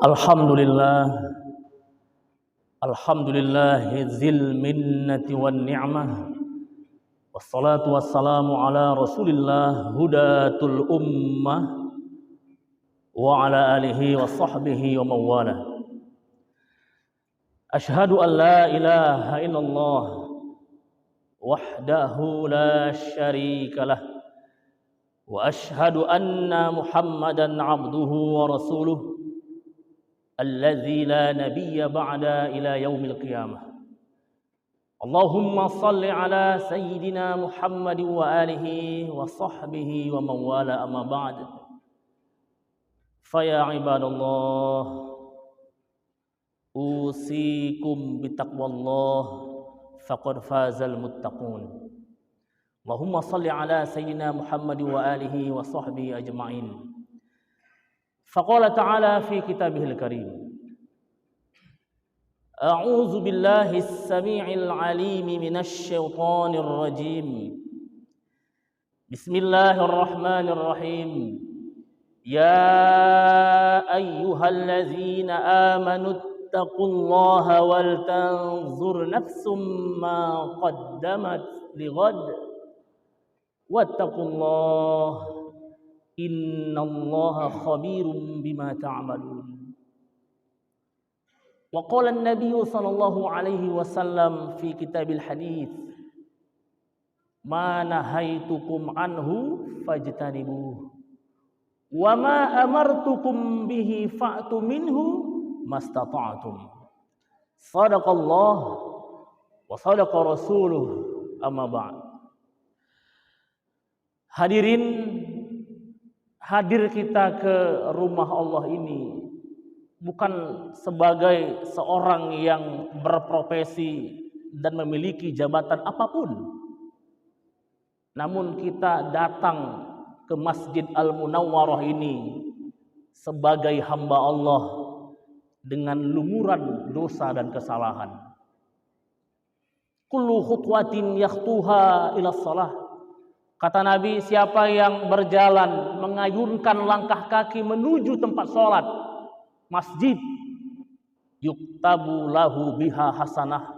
Alhamdulillah, Alhamdulillahizil minnati wan ni'mah. Wassalatu wassalamu ala Rasulillah hudatul ummah wa ala alihi wa sahbihi wa mawala. Ashhadu an la ilaha illallah wahdahu la syarika lah wa ashhadu anna Muhammadan abduhu wa rasuluh alladzi la nabiyya ba'da ila yaumil qiyamah. Allahumma salli ala sayyidina Muhammad wa alihi wa sahbihi wa mawala amma ba'd. Fa ya ibadallah, usikum bitaqwallah faqad fazal muttaqun. Allahumma salli ala sayyidina Muhammad wa alihi wa sahbihi ajma'in. Faqala ta'ala fi kitabihil karim. A'udzu billahi as-sami'il 'alim minasy syaithanir rajim. Bismillahirrahmanirrahim. Ya ayyuhallazina amanu taqullaha wal tanzur nafsum ma qaddamat lighad wattaqullaha innallaha khabirum bima ta'malun. Wa qala an-nabiy sallallahu alaihi wasallam fi kitabil hadits, ma nahaitukum anhu fajtanibuh wa ma amartukum bihi fa'tu minhu mastata'tum. Shadaqallah wa shadaqa rasuluh, amma ba'd. Hadirin, hadir kita ke rumah Allah ini bukan sebagai seorang yang berprofesi dan memiliki jabatan apapun. Namun kita datang ke Masjid Al-Munawwarah ini sebagai hamba Allah dengan lumuran dosa dan kesalahan. Kullu khutwatin yakhtuha ila shalah. Kata Nabi, siapa yang berjalan mengayunkan langkah kaki menuju tempat sholat, masjid, yuktabu lahu biha hasanah.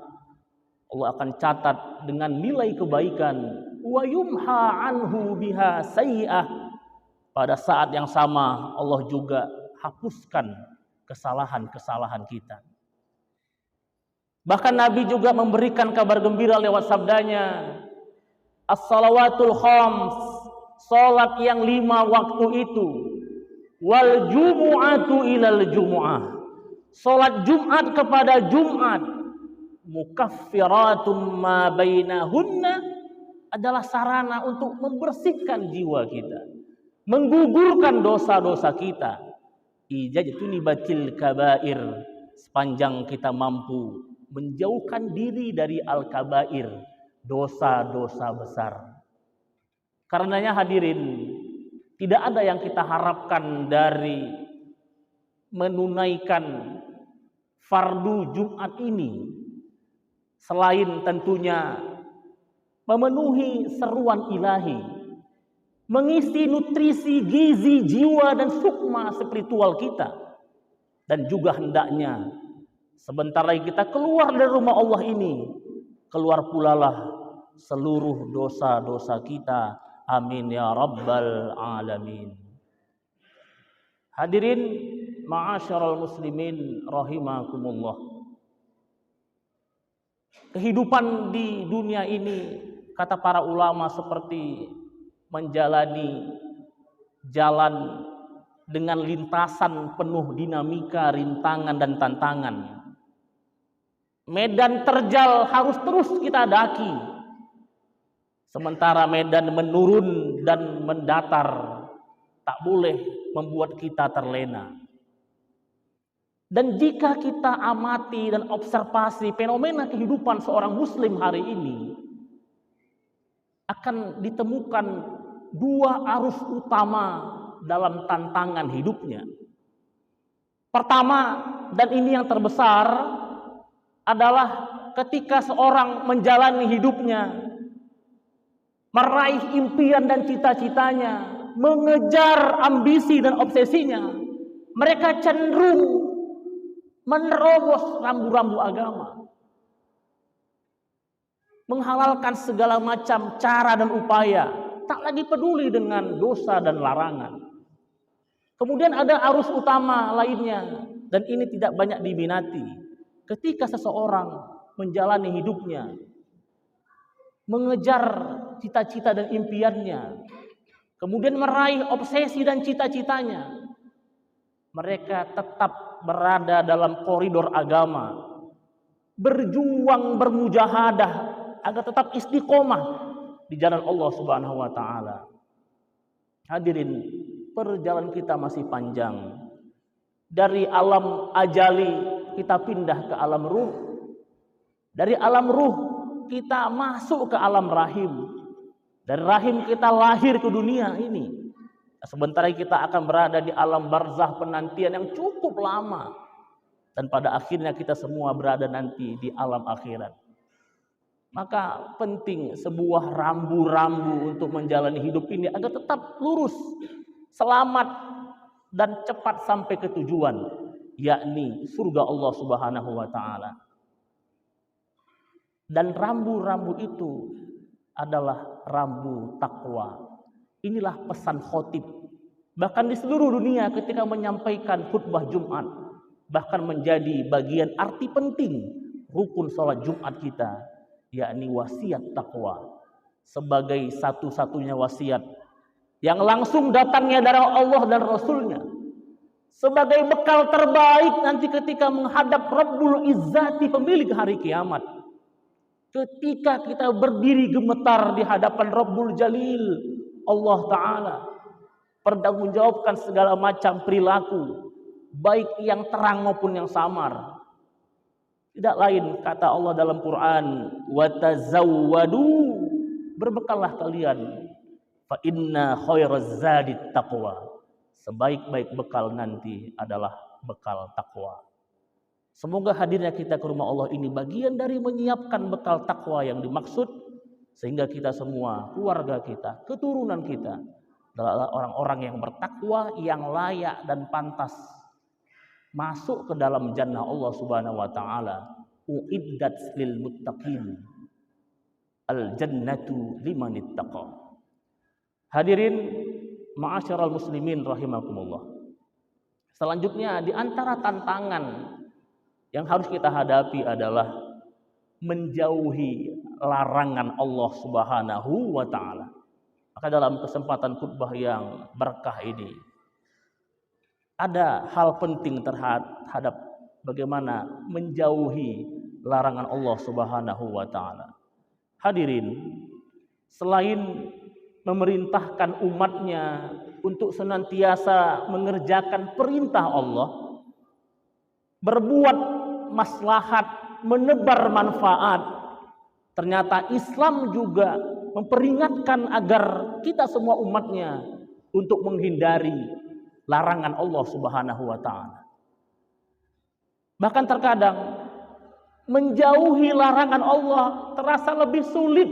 Allah akan catat dengan nilai kebaikan. Wa yumha anhu biha sayyi'ah. Pada saat yang sama Allah juga hapuskan kesalahan-kesalahan kita. Bahkan Nabi juga memberikan kabar gembira lewat sabdanya, as-salawatul khams, salat yang 5 waktu itu, wal jumu'atu ilal jumu'ah, salat Jumat kepada Jumat, mukaffiratun ma bainahunna, adalah sarana untuk membersihkan jiwa kita, menggugurkan dosa-dosa kita. Ijajtunibatil kabair, sepanjang kita mampu menjauhkan diri dari al-kabair, dosa-dosa besar. Karenanya hadirin, tidak ada yang kita harapkan dari menunaikan fardu Jumat ini selain tentunya memenuhi seruan ilahi, mengisi nutrisi gizi jiwa dan sukma spiritual kita, dan juga hendaknya sebentar lagi kita keluar dari rumah Allah ini, keluar pula lah seluruh dosa-dosa kita. Amin ya rabbal alamin. Hadirin ma'asyiral muslimin rahimakumullah. Kehidupan di dunia ini, kata para ulama, seperti menjalani jalan dengan lintasan penuh dinamika, rintangan dan tantangan. Medan terjal harus terus kita daki, sementara medan menurun dan mendatar tak boleh membuat kita terlena. Dan jika kita amati dan observasi fenomena kehidupan seorang muslim hari ini, akan ditemukan 2 arus utama dalam tantangan hidupnya. Pertama, dan ini yang terbesar, adalah ketika seorang menjalani hidupnya, meraih impian dan cita-citanya, mengejar ambisi dan obsesinya, Mereka cenderung menerobos rambu-rambu agama, menghalalkan segala macam cara dan upaya, tak lagi peduli dengan dosa dan larangan. Kemudian ada arus utama lainnya, dan ini tidak banyak diminati. Ketika seseorang menjalani hidupnya, mengejar cita-cita dan impiannya, kemudian meraih obsesi dan cita-citanya, mereka tetap berada dalam koridor agama, berjuang, bermujahadah agar tetap istiqomah di jalan Allah Subhanahu wa taala. Hadirin, perjalanan kita masih panjang. Dari alam ajali kita pindah ke alam ruh. Dari alam ruh kita masuk ke alam rahim. Dari rahim kita lahir ke dunia ini. Sebentar kita akan berada di alam barzah penantian yang cukup lama. Dan pada akhirnya kita semua berada nanti di alam akhirat. Maka penting sebuah rambu-rambu untuk menjalani hidup ini agar tetap lurus, selamat, dan cepat sampai ke tujuan, yakni surga Allah Subhanahu wa taala. Dan rambu-rambu itu adalah rambu takwa. Inilah pesan khotib. Bahkan di seluruh dunia ketika menyampaikan khutbah Jumat, bahkan menjadi bagian arti penting rukun sholat Jumat kita, yakni wasiat takwa. Sebagai satu-satunya wasiat yang langsung datangnya dari Allah dan Rasulnya. Sebagai bekal terbaik nanti ketika menghadap Rabbul Izzati, pemilik hari kiamat. Ketika kita berdiri gemetar di hadapan Rabbul Jalil, Allah Ta'ala pertanggungjawabkan segala macam perilaku, baik yang terang maupun yang samar. Tidak lain kata Allah dalam Quran, watazawwadu, berbekallah kalian, fa inna khairaz zadit taqwa, sebaik-baik bekal nanti adalah bekal takwa. Semoga hadirnya kita ke rumah Allah ini bagian dari menyiapkan bekal takwa yang dimaksud, sehingga kita semua, keluarga kita, keturunan kita adalah orang-orang yang bertakwa, yang layak dan pantas masuk ke dalam jannah Allah Subhanahu wa taala. Uiddat lil muttaqin, al jannatu liman ittaqa. Hadirin ma'asyiral muslimin rahimakumullah. Selanjutnya di antara tantangan yang harus kita hadapi adalah menjauhi larangan Allah Subhanahu wa taala. Maka dalam kesempatan khutbah yang berkah ini ada hal penting terhadap bagaimana menjauhi larangan Allah Subhanahu wa taala. Hadirin, selain memerintahkan umatnya untuk senantiasa mengerjakan perintah Allah, berbuat maslahat, menebar manfaat, ternyata Islam juga memperingatkan agar kita semua umatnya untuk menghindari larangan Allah Subhanahu wa taala. Bahkan terkadang menjauhi larangan Allah terasa lebih sulit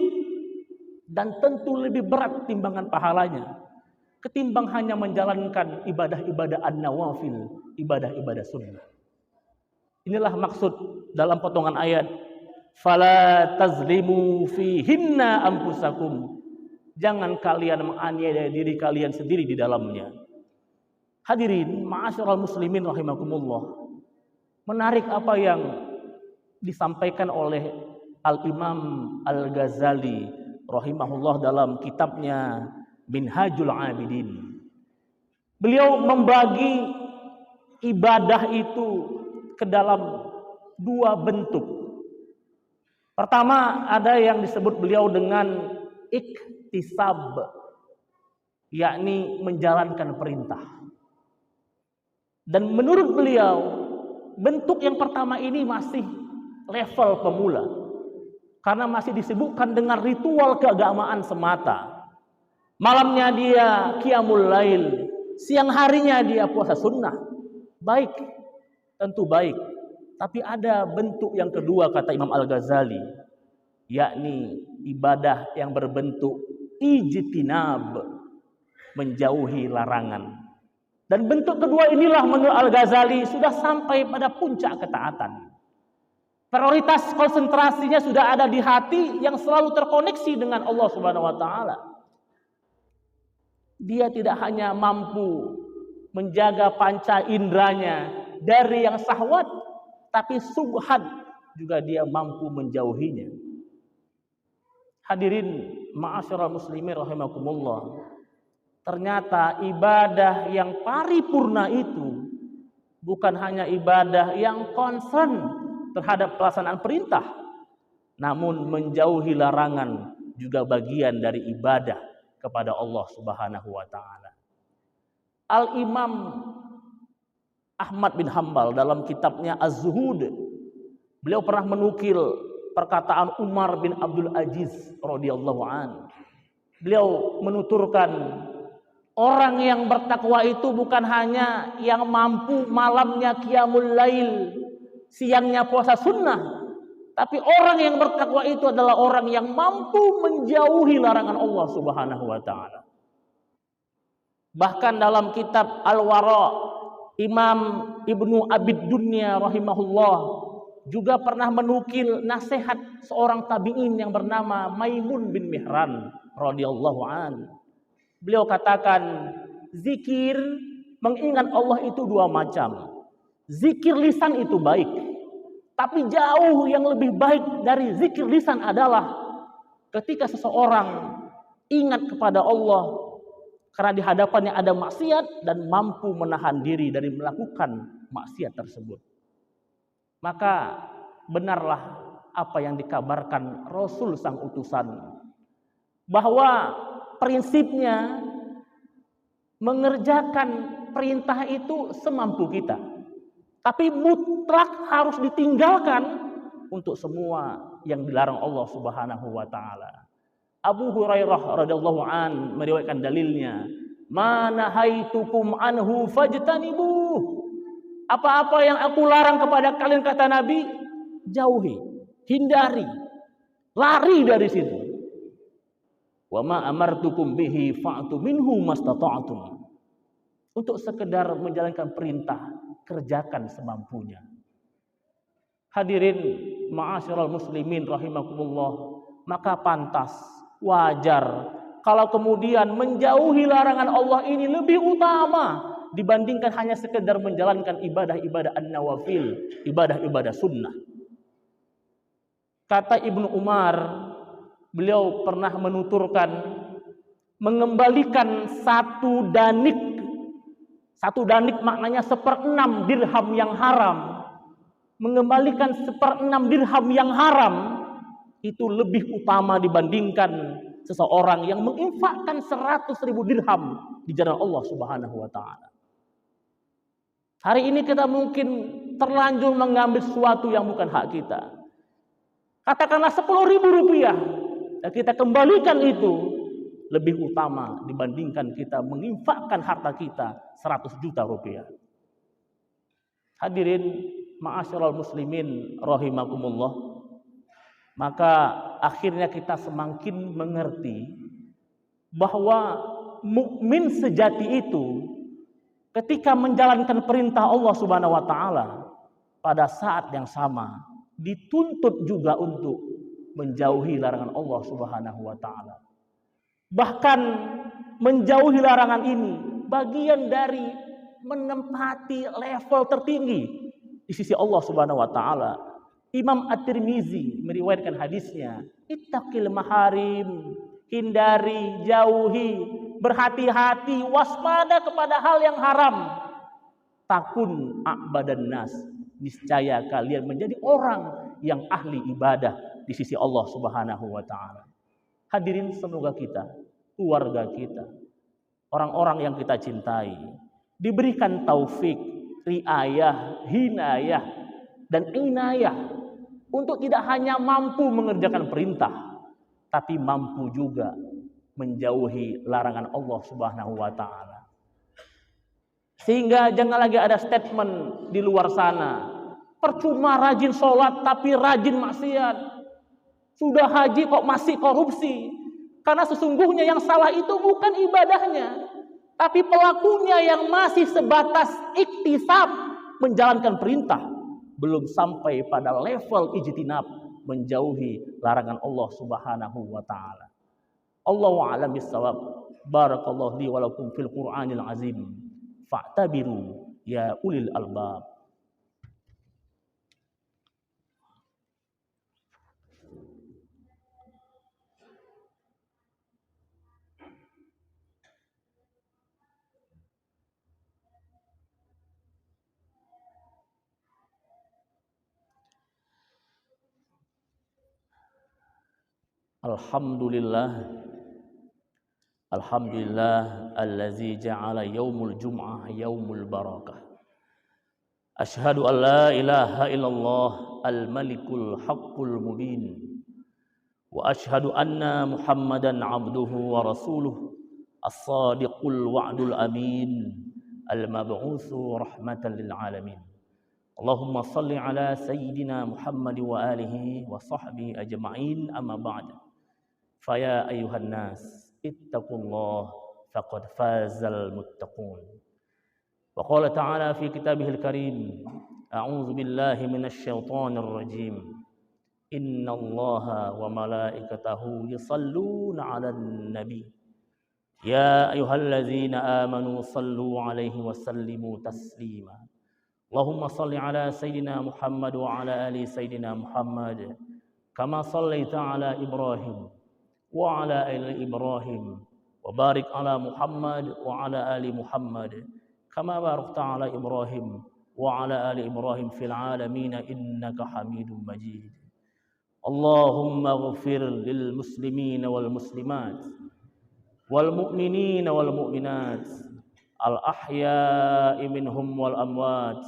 dan tentu lebih berat timbangan pahalanya ketimbang hanya menjalankan ibadah-ibadah an-nawafil, ibadah-ibadah sunnah. Inilah maksud dalam potongan ayat, fala tazlimu fihinna anfusakum, jangan kalian menganiaya diri kalian sendiri di dalamnya. Hadirin ma'asyiral muslimin rahimakumullah, menarik apa yang disampaikan oleh Al-Imam Al-Ghazali rahimahullah dalam kitabnya Minhajul Abidin. Beliau membagi ibadah itu ke dalam dua bentuk. Pertama, ada yang disebut beliau dengan iktisab, yakni menjalankan perintah. Dan menurut beliau, bentuk yang pertama ini masih level pemula, karena masih disibukkan dengan ritual keagamaan semata. Malamnya dia qiyamul lail, siang harinya dia puasa sunnah. Baik, tentu baik. Tapi ada bentuk yang kedua kata Imam Al-Ghazali, yakni ibadah yang berbentuk ijtinab, menjauhi larangan. Dan bentuk kedua inilah menurut Al-Ghazali sudah sampai pada puncak ketaatan. Prioritas konsentrasinya sudah ada di hati yang selalu terkoneksi dengan Allah Subhanahu wa taala. Dia tidak hanya mampu menjaga panca indranya dari yang syahwat, tapi subhat juga dia mampu menjauhinya. Hadirin ma'asyiral muslimin rahimakumullah. Ternyata ibadah yang paripurna itu bukan hanya ibadah yang concern terhadap pelaksanaan perintah, namun menjauhi larangan juga bagian dari ibadah kepada Allah Subhanahu wa taala. Al-Imam Ahmad bin Hanbal dalam kitabnya Az-Zuhud, beliau pernah menukil perkataan Umar bin Abdul Aziz radhiyallahu an. Beliau menuturkan, orang yang bertakwa itu bukan hanya yang mampu malamnya qiyamul lail, siangnya puasa sunnah, tapi orang yang bertakwa itu adalah orang yang mampu menjauhi larangan Allah Subhanahu wa taala. Bahkan dalam kitab Al-Wara, Imam Ibnu Abid Dunya rahimahullah juga pernah menukil nasihat seorang tabi'in yang bernama Maimun bin Mihran radhiyallahu an. Beliau katakan, zikir mengingat Allah itu dua macam. Zikir lisan itu baik, tapi jauh yang lebih baik dari zikir lisan adalah ketika seseorang ingat kepada Allah karena di hadapannya ada maksiat dan mampu menahan diri dari melakukan maksiat tersebut. Maka benarlah apa yang dikabarkan Rasul sang utusan, bahwa prinsipnya mengerjakan perintah itu semampu kita, tapi mutlak harus ditinggalkan untuk semua yang dilarang Allah Subhanahu wa taala. Abu Hurairah radhiyallahu an meriwayatkan dalilnya, "Ma nahaitukum anhu fajtanibuh." Apa-apa yang aku larang kepada kalian, kata Nabi, jauhi, hindari, lari dari situ. Wa ma amartukum bihi fa'tu minhu mastata'tum. Untuk sekedar menjalankan perintah, kerjakan semampunya. Hadirin ma'asyiral muslimin rahimakumullah, maka pantas, wajar kalau kemudian menjauhi larangan Allah ini lebih utama dibandingkan hanya sekedar menjalankan ibadah-ibadah an-nawafil, ibadah-ibadah sunnah. Kata Ibnu Umar, beliau pernah menuturkan, mengembalikan satu danik maknanya 1/6 dirham yang haram, mengembalikan 1/6 dirham yang haram itu lebih utama dibandingkan seseorang yang menginfakkan 100.000 dirham di jalan Allah Subhanahu wa taala. Hari ini kita mungkin terlanjur mengambil sesuatu yang bukan hak kita. Katakanlah 10.000 rupiah, dan kita kembalikan itu lebih utama dibandingkan kita menginfakkan harta kita 100 juta rupiah. Hadirin ma'asyiral muslimin rahimakumullah. Maka akhirnya kita semakin mengerti bahwa mukmin sejati itu ketika menjalankan perintah Allah Subhanahu wa taala pada saat yang sama dituntut juga untuk menjauhi larangan Allah Subhanahu wa taala. Bahkan menjauhi larangan ini bagian dari menempati level tertinggi di sisi Allah Subhanahu wa taala. Imam At-Tirmizi meriwayatkan hadisnya, ittaqil maharim, hindari, jauhi, berhati-hati, waspada kepada hal yang haram. Takun a'badan nas, niscaya kalian menjadi orang yang ahli ibadah di sisi Allah Subhanahu wa taala. Hadirin, semoga kita, keluarga kita, orang-orang yang kita cintai diberikan taufik, riayah, hinayah, dan inayah untuk tidak hanya mampu mengerjakan perintah, tapi mampu juga menjauhi larangan Allah Subhanahu wa taala. Sehingga jangan lagi ada statement di luar sana, percuma rajin sholat tapi rajin maksiat. Sudah haji kok masih korupsi. Karena sesungguhnya yang salah itu bukan ibadahnya, Tapi pelakunya yang masih sebatas iktisab menjalankan perintah, belum sampai pada level ijtinab, menjauhi larangan Allah Subhanahu wa taala. Allahu a'lam bissawab. Barakallahu li wa lakum fil Qur'anil azim. Fa'tabiru ya ulil albab. Alhamdulillah. Alhamdulillah allazi ja'ala yaumul jum'ah yaumul barakah. Ashhadu an la ilaha illallah al-malikul haqqul mubin. Wa ashhadu anna Muhammadan abduhu wa rasuluh as-sadiqul wa'dul amin al-mab'utsu rahmatan lil alamin. Allahumma salli ala sayyidina Muhammad wa alihi wa sahbihi ajma'in, amma ba'd. Faya ayuhan nas ittaqullah faqad fazal muttaqun. Wa qala ta'ala fi kitabihil karim, a'udzu billahi minasy syaithanir rajim. Innallaha wa malaikatahu yusalluna 'alan nabi. Ya ayyuhalladzina amanu sallu 'alaihi wa sallimu taslima. Allahumma salli ala sayyidina Muhammad wa ala ali sayyidina Muhammad kama sallaita ala Ibrahim wa ala ali Ibrahim wa barik ala Muhammad wa ala ali Muhammad kama barakta ala Ibrahim wa ala ali Ibrahim fil alamin innaka Hamidum Majid. Allahumma ighfir lil muslimin wal muslimat wal mu'minin wal mu'minat al ahya'i minhum wal amwat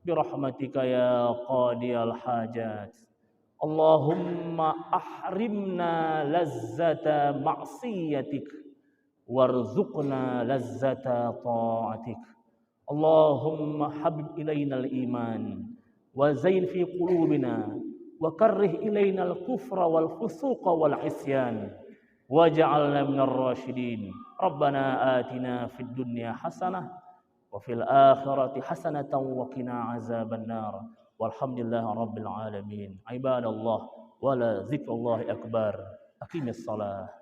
birahmatika ya qadiyal hajat. Allahumma ahrimna lazzata ma'siyatik warzuqna lazzata ta'atik. Allahumma habib ilaina al-iman wa zain fi qulubina wa karrih ilaina al-kufra wal fusuqa wal isyan waj'alna minar rasyidin. Rabbana atina fid dunya hasanah wa fil akhirati hasanatan wa qina azaban nar. Walhamdulillah rabbil alamin. Ibadallah wala zikrullahi akbar. Aqimis salah.